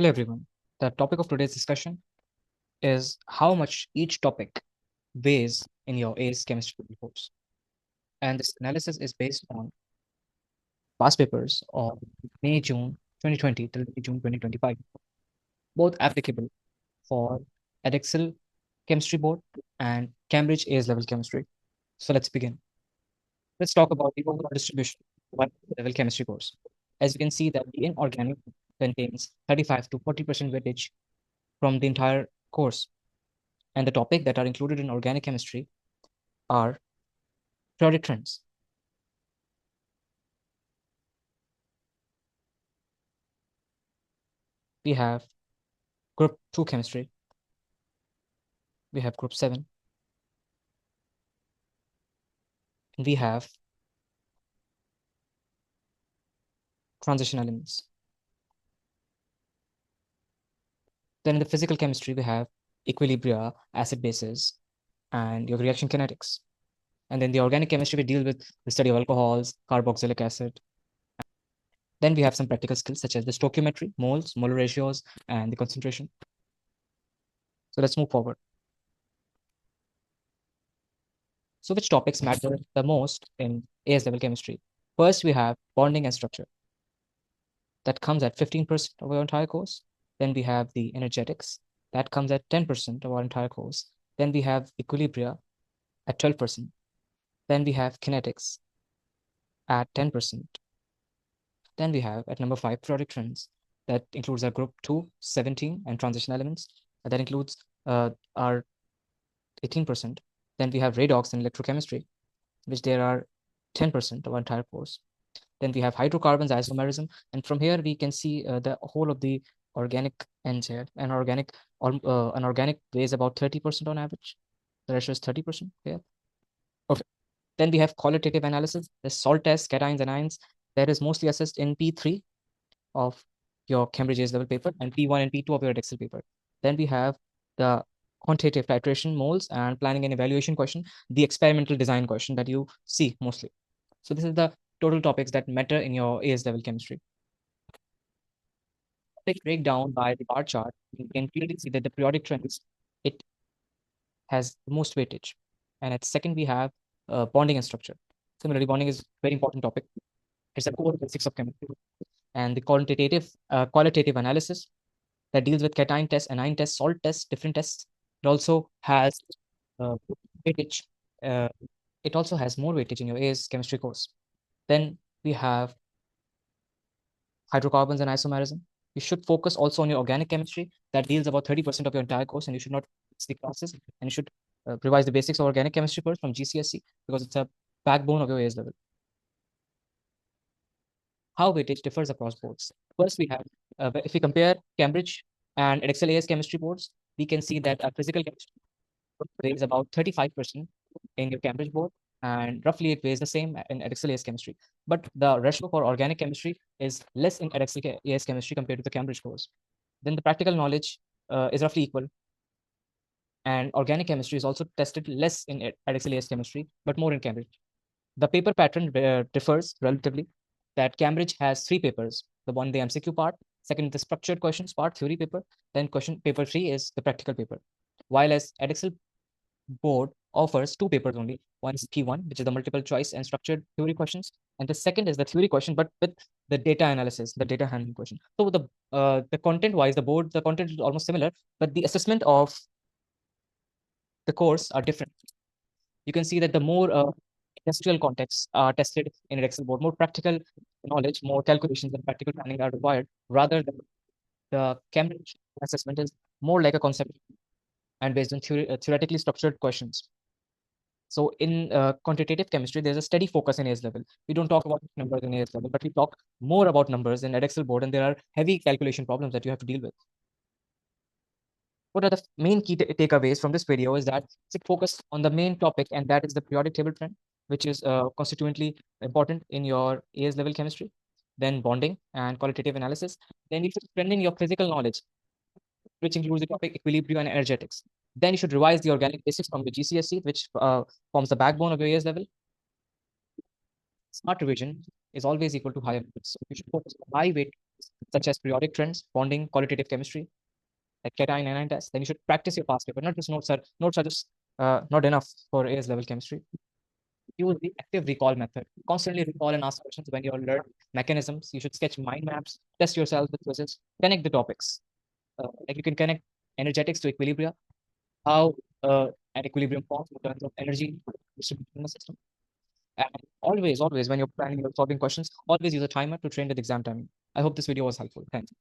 Hello everyone. The topic of today's discussion is how much each topic weighs in your AS chemistry course. And this analysis is based on past papers of May, June 2020 till June 2025, both applicable for Edexcel Chemistry Board and Cambridge AS level chemistry. So let's begin. Let's talk about the overall distribution of one level chemistry course. As you can see that the inorganic contains 35 to 40% weightage from the entire course. And the topic that are included in organic chemistry are periodic trends. We have group 2 chemistry. We have group 7. And we have transition elements. Then in the physical chemistry, we have equilibria, acid bases, and your reaction kinetics. And then the organic chemistry, we deal with the study of alcohols, carboxylic acid. Then we have some practical skills such as the stoichiometry, moles, molar ratios, and the concentration. So let's move forward. So which topics matter the most in AS level chemistry? First, we have bonding and structure. That comes at 15% of our entire course. Then we have the energetics. That comes at 10% of our entire course. Then we have equilibria at 12%. Then we have kinetics at 10%. Then we have at number 5, periodic trends. That includes our group 2, 17, and transition elements. That includes our 18%. Then we have redox and electrochemistry, which there are 10% of our entire course. Then we have hydrocarbons, isomerism, and from here we can see the whole of the organic ends here. An organic weighs about 30% on average. The ratio is 30% here. Okay. Then we have qualitative analysis. The salt tests, cations, and ions. That is mostly assessed in P3 of your Cambridge AS level paper and P1 and P2 of your Edexcel paper. Then we have the quantitative titration moles and planning and evaluation question, the experimental design question that you see mostly. So this is the total topics that matter in your AS level chemistry. Take breakdown by the bar chart, you can clearly see that the periodic trends, it has the most weightage. And at second, we have bonding and structure. Similarly, bonding is a very important topic. It's a core basics of chemistry. And the qualitative analysis that deals with cation tests, anion tests, salt tests, different tests. It also has weightage. It also has more weightage in your AS chemistry course. Then we have hydrocarbons and isomerism. You should focus also on your organic chemistry that deals about 30% of your entire course, and you should not miss the classes, and you should revise the basics of organic chemistry first from GCSE because it's a backbone of your AS level. How weightage differs across boards. First, we have, if we compare Cambridge and Edexcel AS chemistry boards, we can see that physical chemistry weighs about 35% in your Cambridge board, and roughly it weighs the same in Edexcel AS chemistry. But the ratio for organic chemistry is less in Edexcel AS chemistry compared to the Cambridge course. Then the practical knowledge is roughly equal. And organic chemistry is also tested less in Edexcel AS chemistry, but more in Cambridge. The paper pattern differs relatively. That Cambridge has 3 papers. The one, the MCQ part, second, the structured questions part, theory paper, then question paper 3 is the practical paper. While as Edexcel board offers 2 papers only. One is P1, which is the multiple choice and structured theory questions, and the second is the theory question, but with the data analysis, the data handling question. So the content-wise, the content is almost similar, but the assessment of the course are different. You can see that the more industrial contexts are tested in Edexcel board, more practical knowledge, more calculations and practical planning are required, rather than the Cambridge assessment is more like a concept and based on theoretically structured questions. So in quantitative chemistry, there's a steady focus in AS level. We don't talk about numbers in AS level, but we talk more about numbers in Edexcel board, and there are heavy calculation problems that you have to deal with. What are the main key takeaways from this video is that it's focused on the main topic, and that is the periodic table trend, which is constituently important in your AS level chemistry. Then bonding and qualitative analysis. Then you should strengthen your physical knowledge, which includes the topic equilibrium and energetics. Then you should revise the organic basics from the GCSE, which forms the backbone of your AS level. Smart revision is always equal to higher weight. So you should focus on high weight such as periodic trends, bonding, qualitative chemistry, like cation anion test, then you should practice your past paper. Not just notes. Notes are just not enough for AS level chemistry. Use the active recall method. Constantly recall and ask questions when you learn mechanisms. You should sketch mind maps, test yourself with quizzes, connect the topics. Like you can connect energetics to equilibria, how an equilibrium forms in terms of energy distribution in the system. And always, when you're planning or solving questions, always use a timer to train with exam timing. I hope this video was helpful. Thanks.